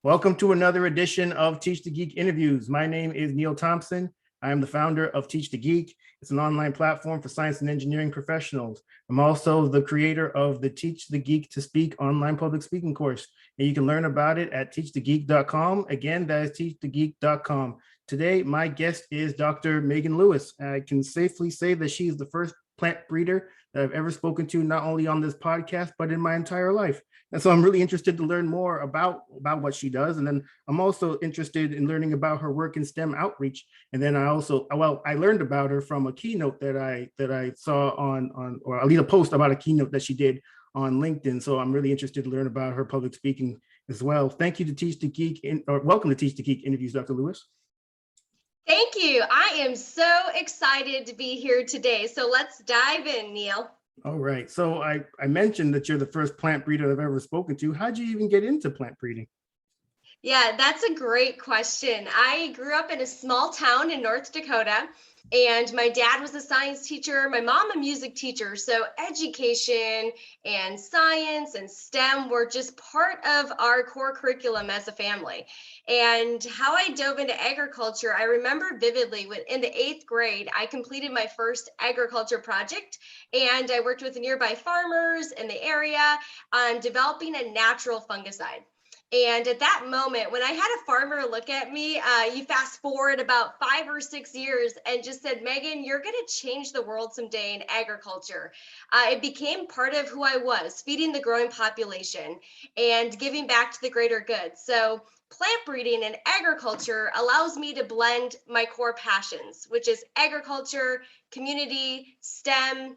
Welcome to another edition of Teach the Geek interviews. My name is Neil Thompson. I am the founder of Teach the Geek. It's an online platform for science and engineering professionals. I'm also the creator of the Teach the Geek to Speak online public speaking course. And you can learn about it at teachthegeek.com. Again, that is teachthegeek.com. Today, my guest is Dr. Magan Lewis. I can safely say that she is the first plant breeder that I've ever spoken to, not only on this podcast, but in my entire life. And so I'm really interested to learn more about what she does. And then I'm also interested in learning about her work in STEM outreach. And then I learned about her from a keynote that I saw or at least a post about a keynote that she did on LinkedIn. So I'm really interested to learn about her public speaking as well. Thank you to Teach the Geek, or welcome to Teach the Geek interviews, Dr. Lewis. Thank you. I am so excited to be here today. So let's dive in, Neil. All right. So I mentioned that you're the first plant breeder I've ever spoken to. How'd you even get into plant breeding? Yeah, that's a great question. I grew up in a small town in North Dakota, and my dad was a science teacher, my mom a music teacher. So education and science and STEM were just part of our core curriculum as a family. And how I dove into agriculture, I remember vividly in the 8th grade, I completed my first agriculture project, and I worked with nearby farmers in the area on developing a natural fungicide. And at that moment, when I had a farmer look at me, you fast forward about 5 or 6 years and just said, Megan, you're going to change the world someday in agriculture. It became part of who I was, feeding the growing population and giving back to the greater good. So plant breeding and agriculture allows me to blend my core passions, which is agriculture, community, STEM,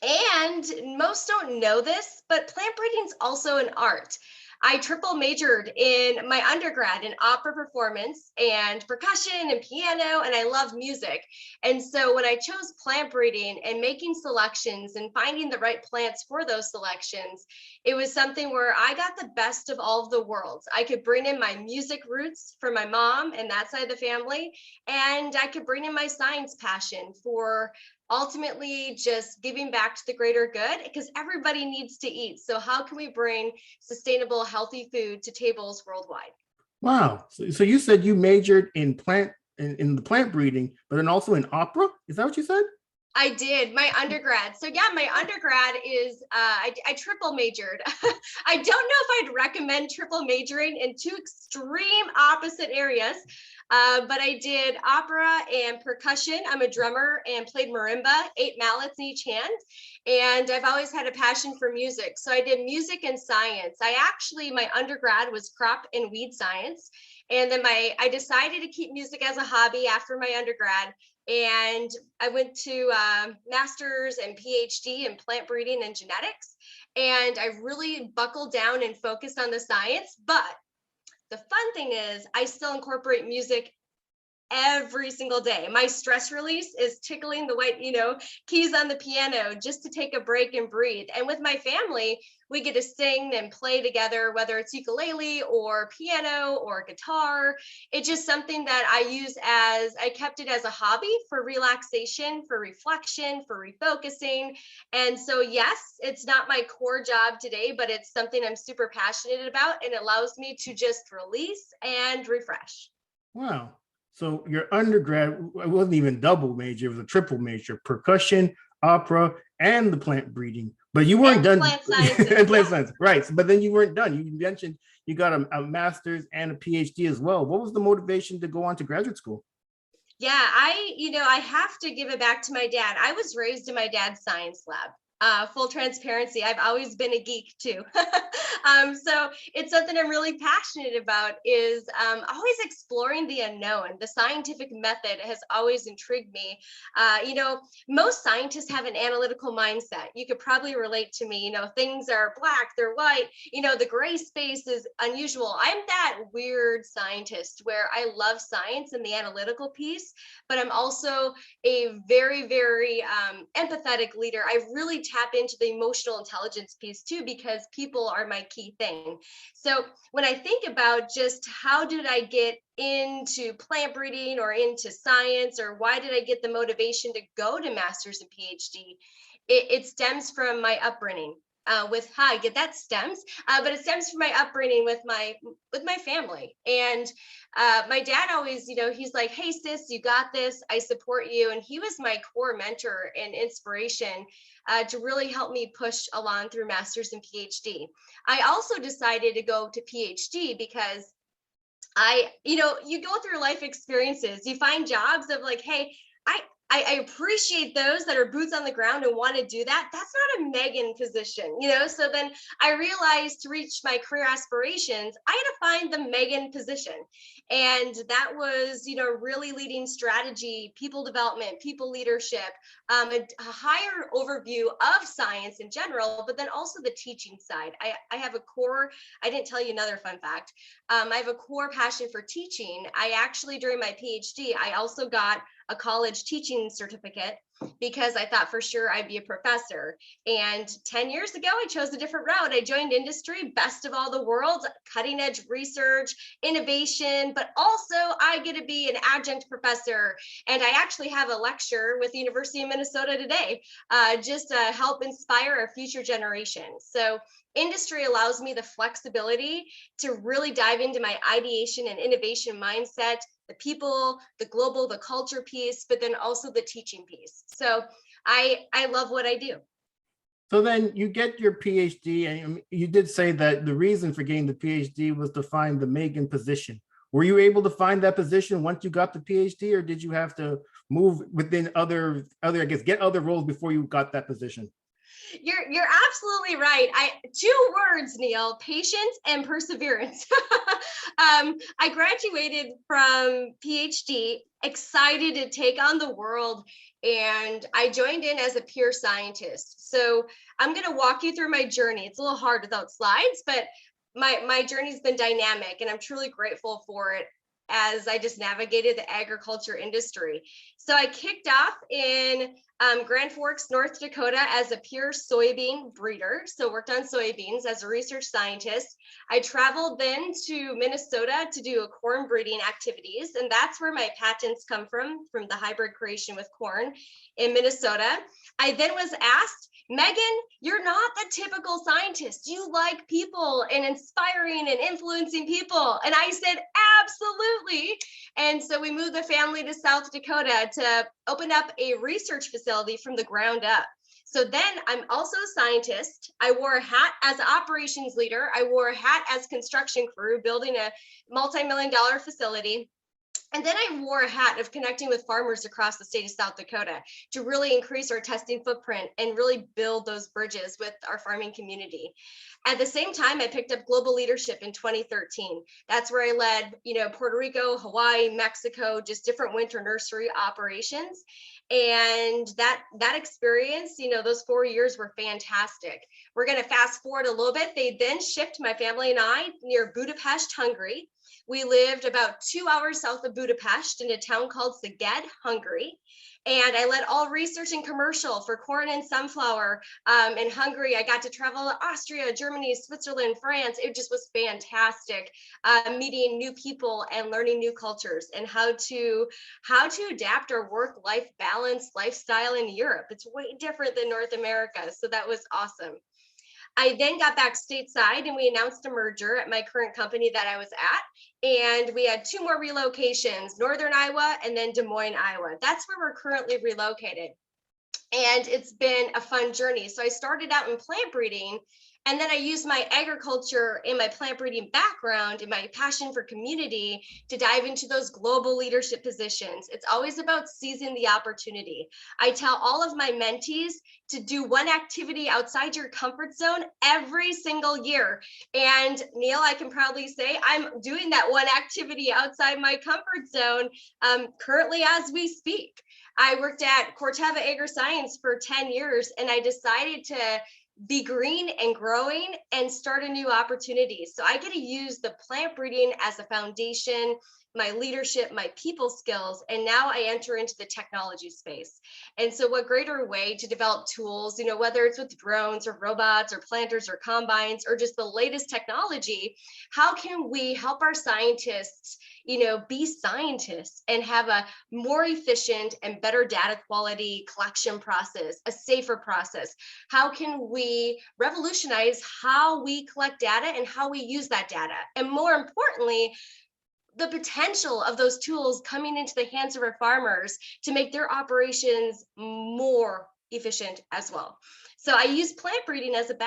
and most don't know this, but plant breeding is also an art. I triple majored in my undergrad in opera performance and percussion and piano, and I love music. And so when I chose plant breeding and making selections and finding the right plants for those selections, it was something where I got the best of all of the worlds. I could bring in my music roots for my mom and that side of the family, and I could bring in my science passion for ultimately just giving back to the greater good, because everybody needs to eat. So how can we bring sustainable, healthy food to tables worldwide? Wow. So you said you majored in the plant breeding, but then also in opera? Is that what you said? I did, my undergrad. So yeah, my undergrad is, I triple majored. I don't know if I'd recommend triple majoring in two extreme opposite areas, but I did opera and percussion. I'm a drummer and played marimba, 8 mallets in each hand. And I've always had a passion for music. So I did music and science. My undergrad was crop and weed science. And then I decided to keep music as a hobby after my undergrad. And I went to master's and PhD in plant breeding and genetics. And I really buckled down and focused on the science. But the fun thing is I still incorporate music every single day. My stress release is tickling the white, keys on the piano just to take a break and breathe. And with my family, we get to sing and play together, whether it's ukulele or piano or guitar. It's just something that I kept it as a hobby for relaxation, for reflection, for refocusing. And so, yes, it's not my core job today, but it's something I'm super passionate about, and it allows me to just release and refresh. Wow. So your undergrad, it wasn't even double major, it was a triple major: percussion, opera, and the plant breeding. But you weren't done. Plant sciences. And plant science, right. But then you weren't done. You mentioned you got a master's and a PhD as well. What was the motivation to go on to graduate school? Yeah, I have to give it back to my dad. I was raised in my dad's science lab. Full transparency, I've always been a geek too. So it's something I'm really passionate about, is always exploring the unknown. The scientific method has always intrigued me. Most scientists have an analytical mindset. You could probably relate to me. Things are black, they're white, the gray space is unusual. I'm that weird scientist where I love science and the analytical piece, but I'm also a very, very empathetic leader. I really tap into the emotional intelligence piece too, because people are my key thing. So when I think about just how did I get into plant breeding or into science, or why did I get the motivation to go to master's and PhD, it stems from my upbringing. with how I get that stems, but it stems from my upbringing with my family. And my dad always, he's like, "Hey sis, you got this. I support you." And he was my core mentor and inspiration to really help me push along through master's and PhD. I also decided to go to PhD because you go through life experiences, you find jobs of like, hey, I appreciate those that are boots on the ground and want to do that. That's not a Megan position, So then I realized to reach my career aspirations, I had to find the Megan position. And that was, really leading strategy, people development, people leadership, a higher overview of science in general, but then also the teaching side. I have a core, I didn't tell you another fun fact. I have a core passion for teaching. I actually, during my PhD, I also got a college teaching certificate because I thought for sure I'd be a professor. And 10 years ago, I chose a different route. I joined industry, best of all the world, cutting edge research, innovation, but also I get to be an adjunct professor. And I actually have a lecture with the University of Minnesota today, just to help inspire our future generations. So industry allows me the flexibility to really dive into my ideation and innovation mindset, the people, the global, the culture piece, but then also the teaching piece. So I love what I do. So then you get your PhD, and you did say that the reason for getting the PhD was to find the Megan position. Were you able to find that position once you got the PhD, or did you have to move within other, I guess, get other roles before you got that position? You're absolutely right. Two words, Neil: patience and perseverance. I graduated from PhD, excited to take on the world, and I joined in as a peer scientist. So I'm going to walk you through my journey. It's a little hard without slides, but my journey's been dynamic, and I'm truly grateful for it as I just navigated the agriculture industry. So I kicked off in Grand Forks, North Dakota as a pure soybean breeder. So worked on soybeans as a research scientist. I traveled then to Minnesota to do a corn breeding activities. And that's where my patents come from the hybrid creation with corn in Minnesota. I then was asked, "Megan, you're not the typical scientist. You like people and inspiring and influencing people." And I said, "Absolutely." And so we moved the family to South Dakota to open up a research facility from the ground up. So then I'm also a scientist. I wore a hat as an operations leader. I wore a hat as construction crew, building a multi-million-dollar facility. And then I wore a hat of connecting with farmers across the state of South Dakota to really increase our testing footprint and really build those bridges with our farming community. At the same time, I picked up global leadership in 2013. That's where I led, Puerto Rico, Hawaii, Mexico, just different winter nursery operations. And that experience, those 4 years were fantastic. We're going to fast forward a little bit. They then shipped my family and I near Budapest, Hungary. We lived about 2 hours south of Budapest in a town called Szeged, Hungary. And I led all research and commercial for corn and sunflower in Hungary. I got to travel to Austria, Germany, Switzerland, France. It just was fantastic, meeting new people and learning new cultures and how to adapt our work-life balance lifestyle in Europe. It's way different than North America. So that was awesome. I then got back stateside and we announced a merger at my current company that I was at. And we had 2 more relocations, Northern Iowa and then Des Moines, Iowa. That's where we're currently relocated. And it's been a fun journey. So I started out in plant breeding, and then I used my agriculture and my plant breeding background and my passion for community to dive into those global leadership positions. It's always about seizing the opportunity. I tell all of my mentees to do one activity outside your comfort zone every single year. And Neil, I can proudly say I'm doing that one activity outside my comfort zone currently as we speak. I worked at Corteva AgriScience for 10 years, and I decided to be green and growing and start a new opportunity. So I get to use the plant breeding as a foundation, my leadership, my people skills, and now I enter into the technology space. And so what greater way to develop tools, whether it's with drones or robots or planters or combines or just the latest technology, how can we help our scientists, be scientists and have a more efficient and better data quality collection process, a safer process? How can we revolutionize how we collect data and how we use that data? And more importantly, the potential of those tools coming into the hands of our farmers to make their operations more efficient as well. So I use plant breeding as a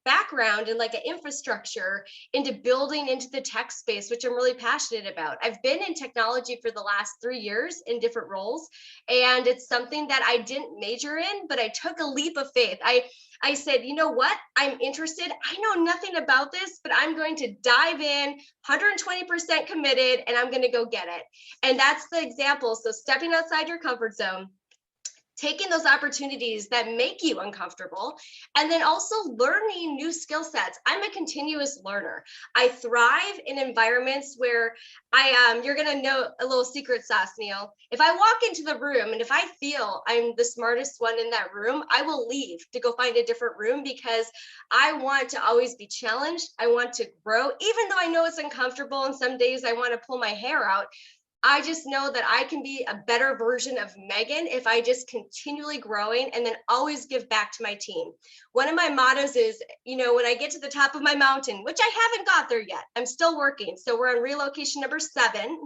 background and like an infrastructure into building into the tech space, which I'm really passionate about. I've been in technology for the last 3 years in different roles, and it's something that I didn't major in, but I took a leap of faith. I said, you know what? I'm interested. I know nothing about this, but I'm going to dive in 120% committed and I'm going to go get it. And that's the example. So stepping outside your comfort zone, taking those opportunities that make you uncomfortable, and then also learning new skill sets. I'm a continuous learner. I thrive in environments where you're gonna know a little secret sauce, Neil. If I walk into the room and if I feel I'm the smartest one in that room, I will leave to go find a different room because I want to always be challenged. I want to grow, even though I know it's uncomfortable and some days I want to pull my hair out. I just know that I can be a better version of Megan if I just continually growing and then always give back to my team. One of my mottos is, when I get to the top of my mountain, which I haven't got there yet, I'm still working. So we're on relocation number 7.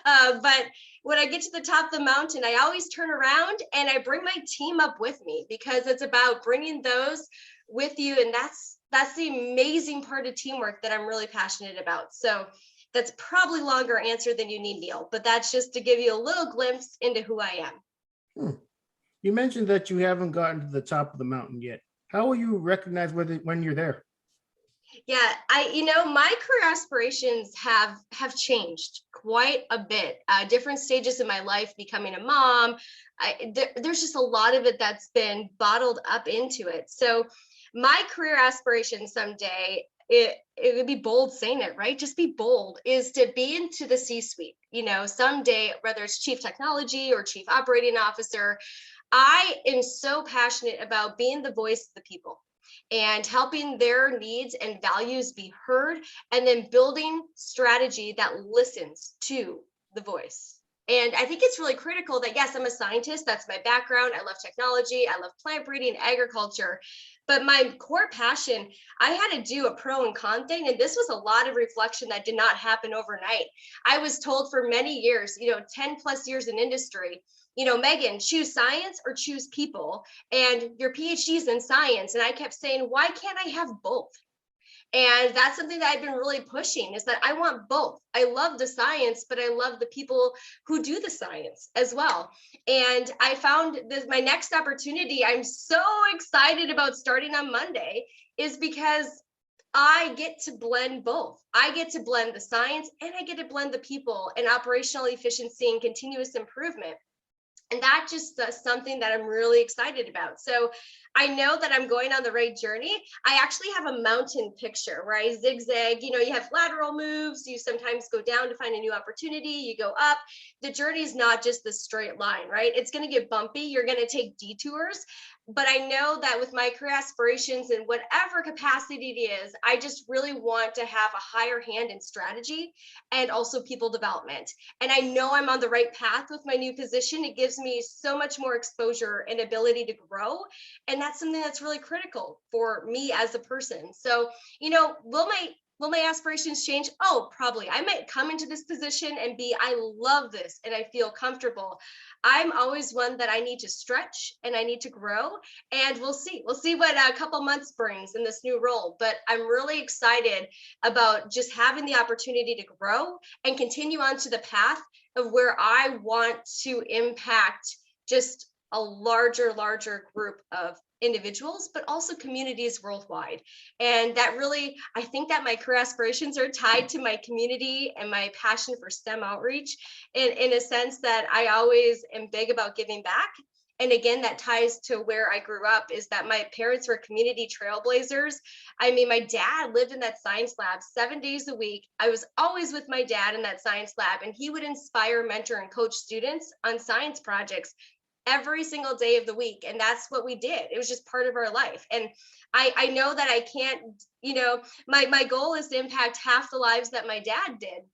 But when I get to the top of the mountain, I always turn around and I bring my team up with me because it's about bringing those with you. And that's the amazing part of teamwork that I'm really passionate about. So that's probably longer answer than you need, Neil, but that's just to give you a little glimpse into who I am. You mentioned that you haven't gotten to the top of the mountain yet. How will you recognize when you're there? Yeah, my career aspirations have changed quite a bit. Different stages in my life, becoming a mom. There's just a lot of it that's been bottled up into it. So my career aspiration someday, it would be bold saying it, right? Just be bold, is to be into the C-suite, someday, whether it's chief technology or chief operating officer. I am so passionate about being the voice of the people and helping their needs and values be heard, and then building strategy that listens to the voice. And I think it's really critical that, yes, I'm a scientist. That's my background. I love technology. I love plant breeding, agriculture. But my core passion, I had to do a pro and con thing. And this was a lot of reflection that did not happen overnight. I was told for many years, 10 plus years in industry, Megan, choose science or choose people. And your PhD's in science. And I kept saying, why can't I have both? And that's something that I've been really pushing, is that I want both. I love the science, but I love the people who do the science as well. And I found this, my next opportunity, I'm so excited about starting on Monday, is because I get to blend both. I get to blend the science and I get to blend the people and operational efficiency and continuous improvement. And that just something that I'm really excited about. So I know that I'm going on the right journey. I actually have a mountain picture where I zigzag. You have lateral moves. You sometimes go down to find a new opportunity. You go up. The journey is not just the straight line, right? It's going to get bumpy. You're going to take detours. But I know that with my career aspirations in whatever capacity it is, I just really want to have a higher hand in strategy and also people development. And I know I'm on the right path with my new position. It gives me so much more exposure and ability to grow. And that's something that's really critical for me as a person. So, will my aspirations change? Oh, probably. I might come into this position and I love this and I feel comfortable. I'm always one that I need to stretch and I need to grow, and we'll see. We'll see what a couple months brings in this new role. But I'm really excited about just having the opportunity to grow and continue on to the path of where I want to impact just a larger group of individuals, but also communities worldwide. And that really, I think that my career aspirations are tied to my community and my passion for STEM outreach in a sense that I always am big about giving back. And again, that ties to where I grew up, is that my parents were community trailblazers. I mean, my dad lived in that science lab 7 days a week. I was always with my dad in that science lab, and he would inspire, mentor, and coach students on science projects every single day of the week. And that's what we did. It was just part of our life. And I know that I can't, my goal is to impact half the lives that my dad did.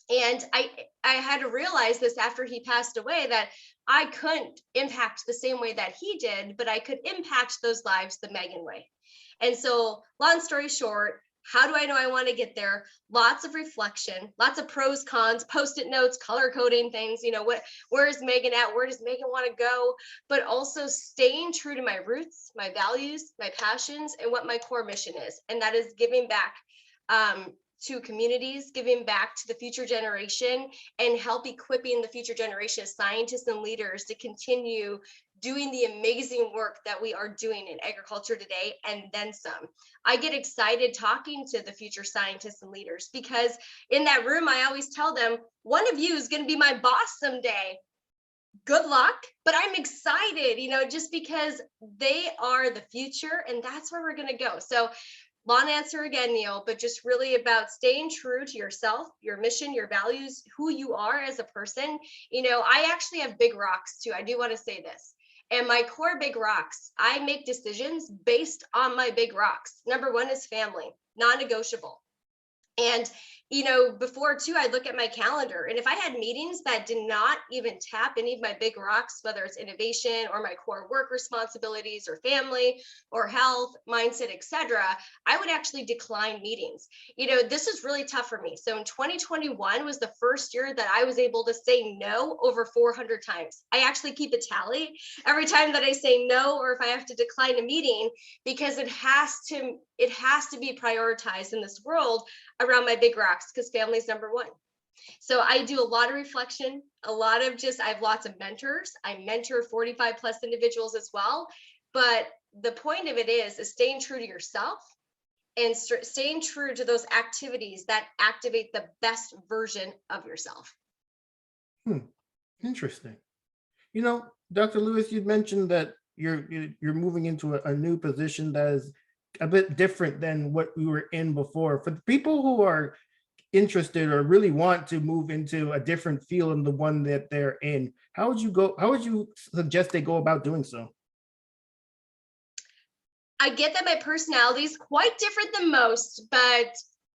And I had to realize this after he passed away, that I couldn't impact the same way that he did, but I could impact those lives the Magan way. And so, long story short, how do I know I want to get there? Lots of reflection, lots of pros, cons, post-it notes, color coding things. Where is Magan at? Where does Magan want to go? But also staying true to my roots, my values, my passions, and what my core mission is. And that is giving back to communities, giving back to the future generation, and help equipping the future generation of scientists and leaders to continue doing the amazing work that we are doing in agriculture today, and then some. I get excited talking to the future scientists and leaders, because in that room, I always tell them, one of you is going to be my boss someday. Good luck, but I'm excited, just because they are the future, and that's where we're going to go. So, long answer again, Neil, but just really about staying true to yourself, your mission, your values, who you are as a person. I actually have big rocks too. I do want to say this. And my core big rocks, I make decisions based on my big rocks. Number one is family, non-negotiable. And, before too, I look at my calendar, and if I had meetings that did not even tap any of my big rocks, whether it's innovation or my core work responsibilities or family or health, mindset, etc., I would actually decline meetings. This is really tough for me. So in 2021 was the first year that I was able to say no over 400 times. I actually keep a tally every time that I say no, or if I have to decline a meeting, because it has to be prioritized in this world around my big rocks, because family is number one. So I do a lot of reflection, I have lots of mentors. I mentor 45 plus individuals as well. But the point of it is staying true to yourself and staying true to those activities that activate the best version of yourself. Interesting. Dr. Lewis, you'd mentioned that you're moving into a new position that is a bit different than what we were in before. For the people who are interested or really want to move into a different field than the one that they're in, how would you suggest they go about doing so? I get that my personality is quite different than most, but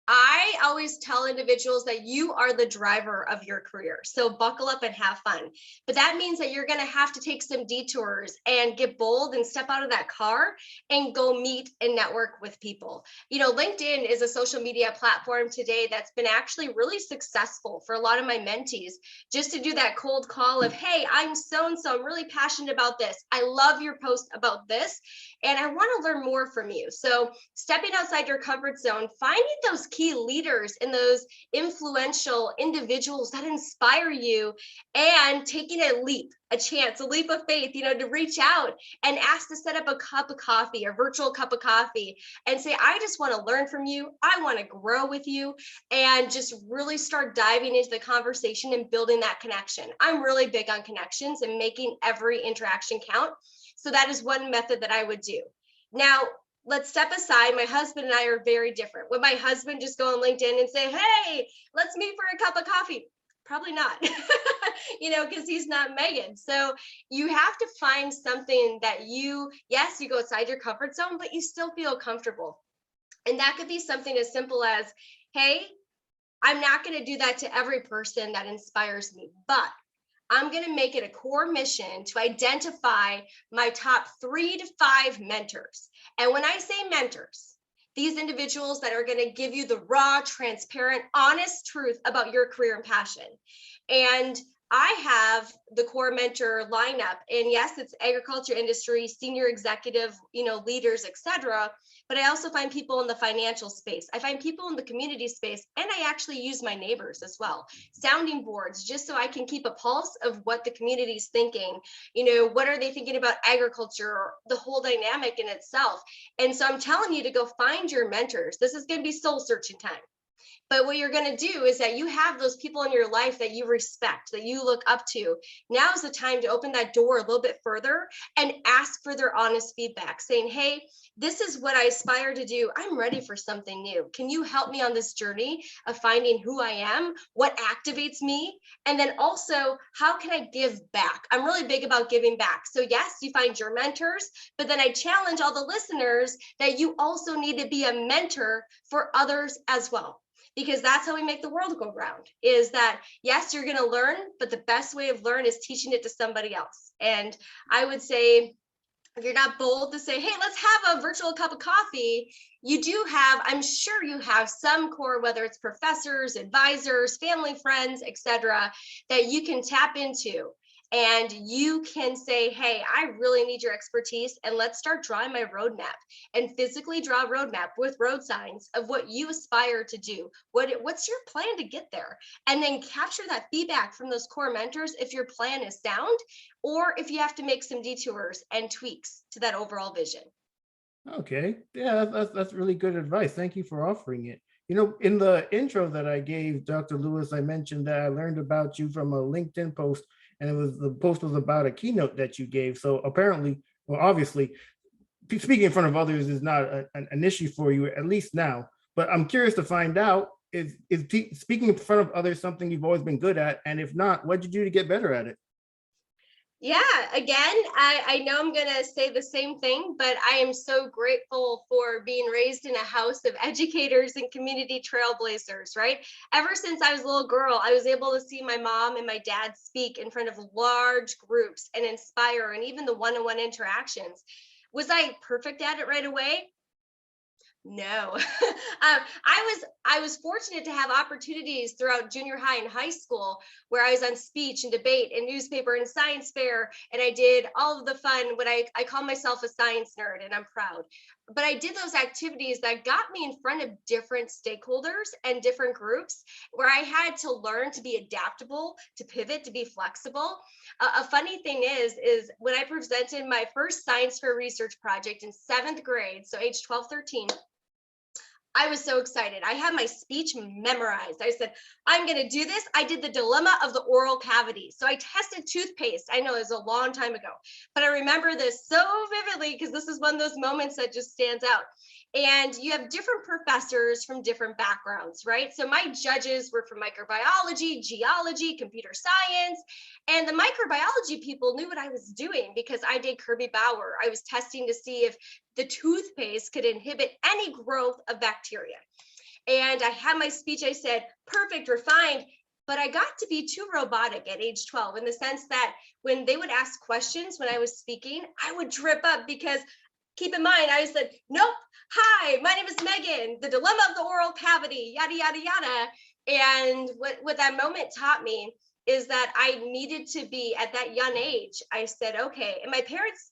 I always tell individuals that you are the driver of your career. So buckle up and have fun. But that means that you're going to have to take some detours and get bold and step out of that car and go meet and network with people. LinkedIn is a social media platform today that's been actually really successful for a lot of my mentees, just to do that cold call of, hey, I'm so-and-so, I'm really passionate about this. I love your post about this, and I want to learn more from you. So stepping outside your comfort zone, finding those key leaders and those influential individuals that inspire you, and taking a leap of faith, to reach out and ask to set up a cup of coffee, a virtual cup of coffee, and say, I just want to learn from you. I want to grow with you, and just really start diving into the conversation and building that connection. I'm really big on connections and making every interaction count. So that is one method that I would do. Now, let's step aside. My husband and I are very different. Would my husband just go on LinkedIn and say, hey, let's meet for a cup of coffee? Probably not, because he's not Magan. So you have to find something that you go outside your comfort zone, but you still feel comfortable. And that could be something as simple as, hey, I'm not going to do that to every person that inspires me, but I'm going to make it a core mission to identify my top 3 to 5 mentors. And when I say mentors, these individuals that are going to give you the raw, transparent, honest truth about your career and passion. And I have the core mentor lineup, and yes, it's agriculture industry, senior executive, leaders, etc. But I also find people in the financial space. I find people in the community space, and I actually use my neighbors as well. Sounding boards, just so I can keep a pulse of what the community is thinking. What are they thinking about agriculture, or the whole dynamic in itself? And so I'm telling you to go find your mentors. This is going to be soul searching time. But what you're going to do is that you have those people in your life that you respect, that you look up to. Now is the time to open that door a little bit further and ask for their honest feedback, saying, hey, this is what I aspire to do. I'm ready for something new. Can you help me on this journey of finding who I am? What activates me? And then also, how can I give back? I'm really big about giving back. So yes, you find your mentors, but then I challenge all the listeners that you also need to be a mentor for others as well, because that's how we make the world go round. Is that, yes, you're going to learn, but the best way of learn is teaching it to somebody else. And I would say, if you're not bold to say, hey, let's have a virtual cup of coffee, you do have, I'm sure you have some core, whether it's professors, advisors, family, friends, etc., that you can tap into. And you can say, hey, I really need your expertise, and let's start drawing my roadmap, and physically draw a roadmap with road signs of what you aspire to do. What's your plan to get there? And then capture that feedback from those core mentors if your plan is sound, or if you have to make some detours and tweaks to that overall vision. Okay, yeah, that's really good advice. Thank you for offering it. You know, in the intro that I gave Dr. Lewis, I mentioned that I learned about you from a LinkedIn post, and the post was about a keynote that you gave. So apparently, well, obviously, speaking in front of others is not an issue for you, at least now. But I'm curious to find out, is speaking in front of others something you've always been good at? And if not, what'd you do to get better at it? Yeah, again, I know I'm going to say the same thing, but I am so grateful for being raised in a house of educators and community trailblazers, right? Ever since I was a little girl, I was able to see my mom and my dad speak in front of large groups and inspire, and even the one-on-one interactions. Was I perfect at it right away? No. I was fortunate to have opportunities throughout junior high and high school where I was on speech and debate and newspaper and science fair, and I did all of the fun. What I call myself a science nerd, and I'm proud. But I did those activities that got me in front of different stakeholders and different groups, where I had to learn to be adaptable, to pivot, to be flexible. A funny thing is when I presented my first science fair research project in 7th grade, so age 12, 13, I was so excited. I had my speech memorized. I said, I'm going to do this. I did the dilemma of the oral cavity. So I tested toothpaste. I know it was a long time ago, but I remember this so vividly because this is one of those moments that just stands out. And you have different professors from different backgrounds, right? So my judges were from microbiology, geology, computer science, and the microbiology people knew what I was doing because I did Kirby Bauer. I was testing to see if the toothpaste could inhibit any growth of bacteria. And I had my speech, I said, perfect, refined, but I got to be too robotic at age 12 in the sense that when they would ask questions when I was speaking, I would trip up because keep in mind, I said, nope, hi, my name is Megan, the dilemma of the oral cavity, yada, yada, yada. And what that moment taught me is that I needed to be at that young age. I said, okay. And my parents,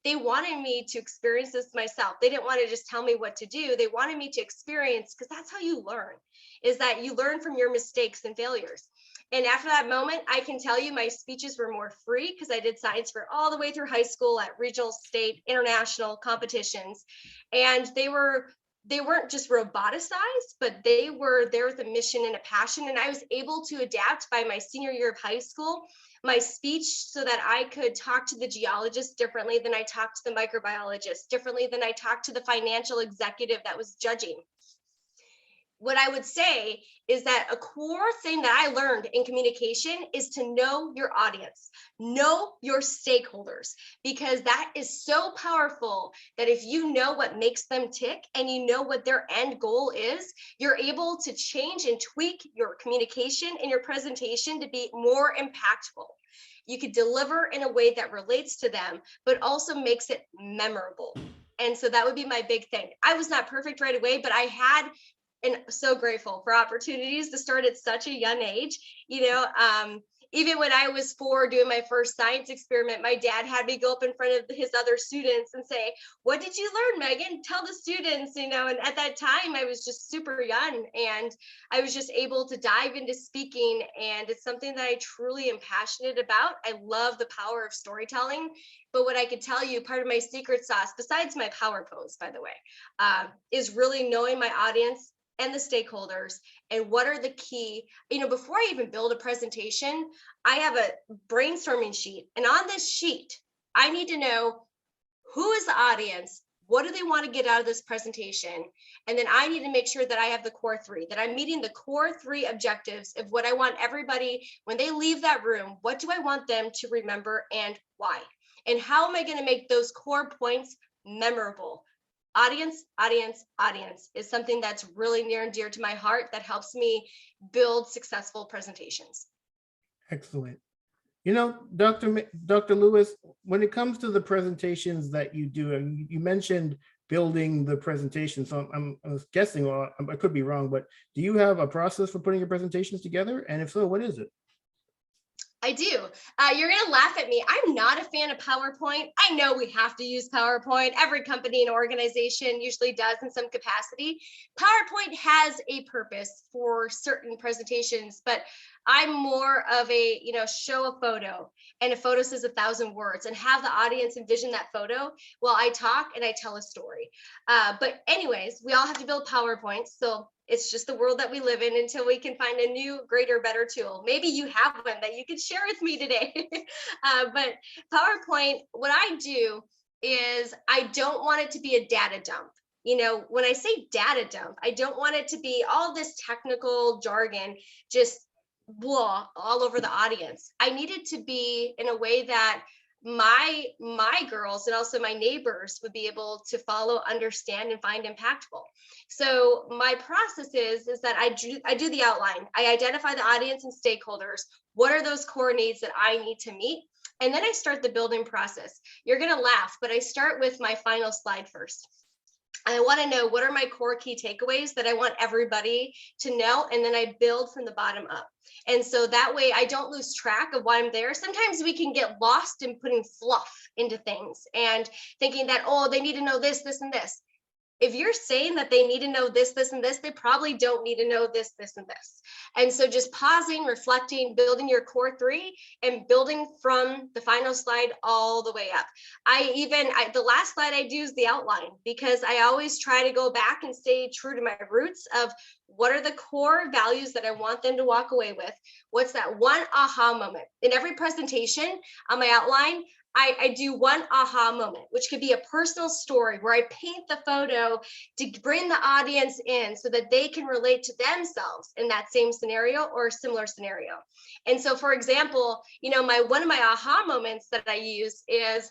they wanted me to experience this myself. They didn't want to just tell me what to do. They wanted me to experience, because that's how you learn, is that you learn from your mistakes and failures. And after that moment, I can tell you my speeches were more free because I did science fair all the way through high school at regional, state, international competitions. And they weren't just roboticized, but they were there with a mission and a passion. And I was able to adapt by my senior year of high school, my speech, so that I could talk to the geologist differently than I talked to the microbiologist, differently than I talked to the financial executive that was judging. What I would say is that a core thing that I learned in communication is to know your audience, know your stakeholders, because that is so powerful that if you know what makes them tick and you know what their end goal is, you're able to change and tweak your communication and your presentation to be more impactful. You could deliver in a way that relates to them, but also makes it memorable. And so that would be my big thing. I was not perfect right away, but I had, and so grateful for opportunities to start at such a young age. Even when I was 4 doing my first science experiment, my dad had me go up in front of his other students and say, what did you learn, Megan? Tell the students, and at that time I was just super young and I was just able to dive into speaking. And it's something that I truly am passionate about. I love the power of storytelling. But what I could tell you, part of my secret sauce, besides my power pose, by the way, is really knowing my audience, and the stakeholders, and what are the key, before I even build a presentation, I have a brainstorming sheet. And on this sheet, I need to know who is the audience, what do they want to get out of this presentation? And then I need to make sure that I have the core three, that I'm meeting the core three objectives of what I want everybody, when they leave that room, what do I want them to remember and why? And how am I going to make those core points memorable? Audience, audience, audience is something that's really near and dear to my heart that helps me build successful presentations. Excellent. Dr. Lewis, when it comes to the presentations that you do, and you mentioned building the presentation, so I'm guessing, well, I could be wrong, but do you have a process for putting your presentations together? And if so, what is it? I do. You're going to laugh at me. I'm not a fan of PowerPoint. I know we have to use PowerPoint. Every company and organization usually does in some capacity. PowerPoint has a purpose for certain presentations, but I'm more of a, show a photo, and a photo says 1,000 words, and have the audience envision that photo while I talk and I tell a story. But anyways, we all have to build PowerPoints. So it's just the world that we live in until we can find a new, greater, better tool. Maybe you have one that you could share with me today. But PowerPoint, what I do is I don't want it to be a data dump. When I say data dump, I don't want it to be all this technical jargon, just blah, all over the audience. I need it to be in a way that my girls and also my neighbors would be able to follow, understand, and find impactful. So my process is that I do the outline. I identify the audience and stakeholders. What are those core needs that I need to meet? And then I start the building process. You're going to laugh, but I start with my final slide first. I want to know what are my core key takeaways that I want everybody to know, and then I build from the bottom up. And so that way I don't lose track of why I'm there. Sometimes we can get lost in putting fluff into things and thinking that, oh, they need to know this, this, and this. If you're saying that they need to know this, this, and this, they probably don't need to know this, this, and this. And so just pausing, reflecting, building your core three, and building from the final slide all the way up. The last slide I do is the outline, because I always try to go back and stay true to my roots of what are the core values that I want them to walk away with. What's that one aha moment? In every presentation on my outline, I do one aha moment, which could be a personal story where I paint the photo to bring the audience in so that they can relate to themselves in that same scenario or a similar scenario. And so, for example, one of my aha moments that I use is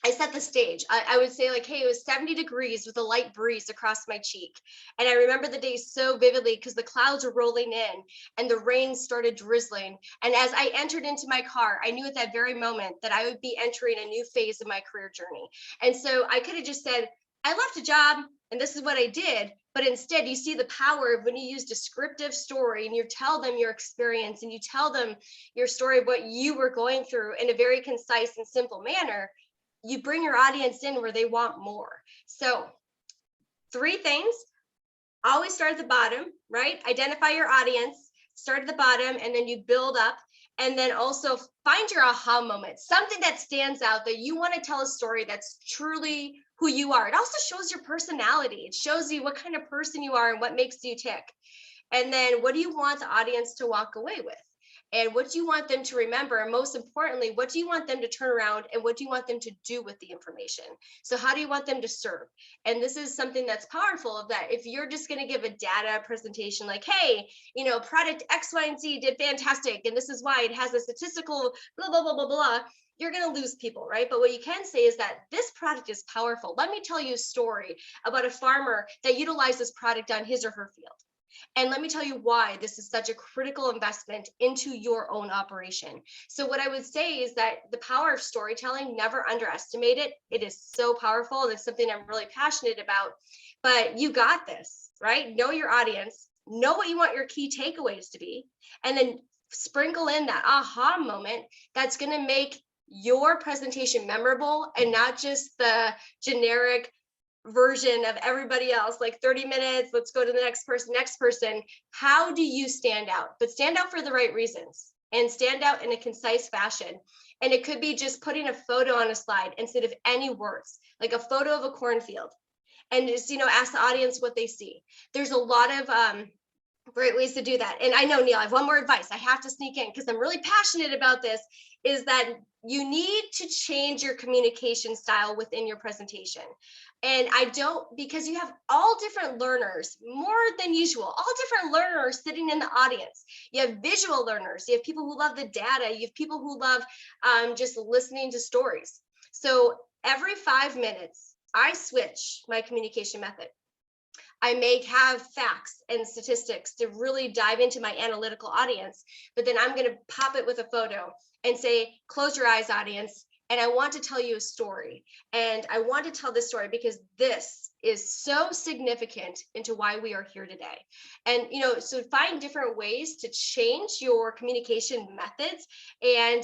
I set the stage. I would say, like, hey, it was 70 degrees with a light breeze across my cheek. And I remember the day so vividly because the clouds were rolling in and the rain started drizzling. And as I entered into my car, I knew at that very moment that I would be entering a new phase of my career journey. And so I could have just said, I left a job and this is what I did. But instead, you see the power of when you use descriptive story and you tell them your experience and you tell them your story of what you were going through in a very concise and simple manner. You bring your audience in where they want more. So 3 things, always start at the bottom, right? Identify your audience, start at the bottom, and then you build up. And then also find your aha moment, something that stands out that you want to tell a story that's truly who you are. It also shows your personality. It shows you what kind of person you are and what makes you tick. And then what do you want the audience to walk away with? And what do you want them to remember? And most importantly, what do you want them to turn around and what do you want them to do with the information? So how do you want them to serve? And this is something that's powerful of that. If you're just going to give a data presentation like, hey, product X, Y, and Z did fantastic. And this is why it has a statistical blah, blah, blah, blah, blah. You're going to lose people, right? But what you can say is that this product is powerful. Let me tell you a story about a farmer that utilized this product on his or her field. And let me tell you why this is such a critical investment into your own operation. So what I would say is that the power of storytelling, never underestimate it. It is so powerful. And it's something I'm really passionate about. But you got this, right? Know your audience, know what you want your key takeaways to be, and then sprinkle in that aha moment that's going to make your presentation memorable and not just the generic version of everybody else, like 30 minutes, let's go to the next person. How do you stand out? But stand out for the right reasons and stand out in a concise fashion. And it could be just putting a photo on a slide instead of any words, like a photo of a cornfield. and just, ask the audience what they see. There's a lot of great ways to do that. And I know, Neil, I have one more advice I have to sneak in because I'm really passionate about this, is that you need to change your communication style within your presentation. And because you have all different learners, more than usual, all different learners sitting in the audience. You have visual learners, you have people who love the data, you have people who love just listening to stories. So every 5 minutes, I switch my communication method. I may have facts and statistics to really dive into my analytical audience, but then I'm going to pop it with a photo and say, close your eyes, audience. And I want to tell you a story. And I want to tell this story because this is so significant into why we are here today. And, so find different ways to change your communication methods and,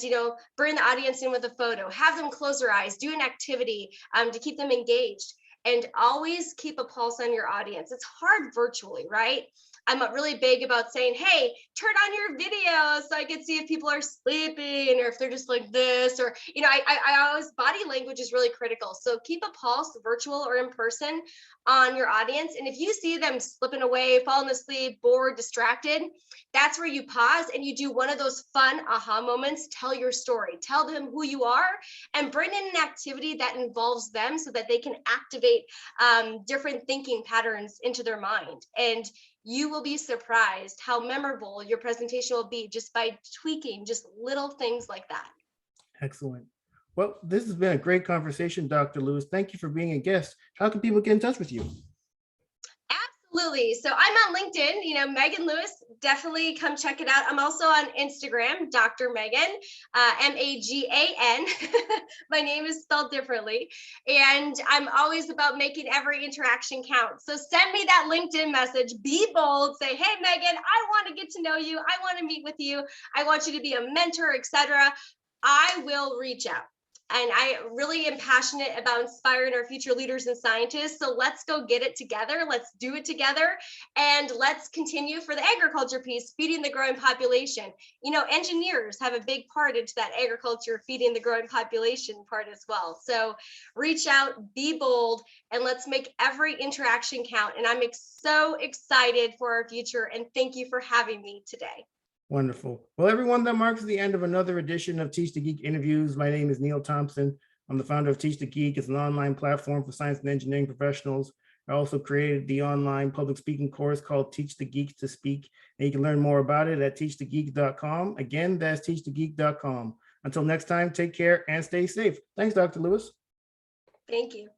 bring the audience in with a photo, have them close their eyes, do an activity to keep them engaged. And always keep a pulse on your audience. It's hard virtually, right? I'm really big about saying, hey, turn on your video so I can see if people are sleeping or if they're just like this, or, I always, body language is really critical. So keep a pulse, virtual or in person, on your audience. And if you see them slipping away, falling asleep, bored, distracted, that's where you pause and you do one of those fun aha moments. Tell your story, tell them who you are, and bring in an activity that involves them so that they can activate different thinking patterns into their mind. And you will be surprised how memorable your presentation will be just by tweaking just little things like that. Excellent. Well, this has been a great conversation, Dr. Lewis. Thank you for being a guest. How can people get in touch with you? Absolutely. So I'm on LinkedIn, Magan Lewis, definitely come check it out. I'm also on Instagram, Dr. Magan, Magan. My name is spelled differently. And I'm always about making every interaction count. So send me that LinkedIn message, be bold, say, hey, Magan, I want to get to know you. I want to meet with you. I want you to be a mentor, etc. I will reach out. And I really am passionate about inspiring our future leaders and scientists. So let's go get it together. Let's do it together. And let's continue for the agriculture piece, feeding the growing population. Engineers have a big part into that agriculture, feeding the growing population part as well. So reach out, be bold, and let's make every interaction count. And I'm so excited for our future. And thank you for having me today. Wonderful. Well, everyone, that marks the end of another edition of Teach the Geek interviews. My name is Neil Thompson. I'm the founder of Teach the Geek. It's an online platform for science and engineering professionals. I also created the online public speaking course called Teach the Geek to Speak. And you can learn more about it at teachthegeek.com. Again, that's teachthegeek.com. Until next time, take care and stay safe. Thanks, Dr. Lewis. Thank you.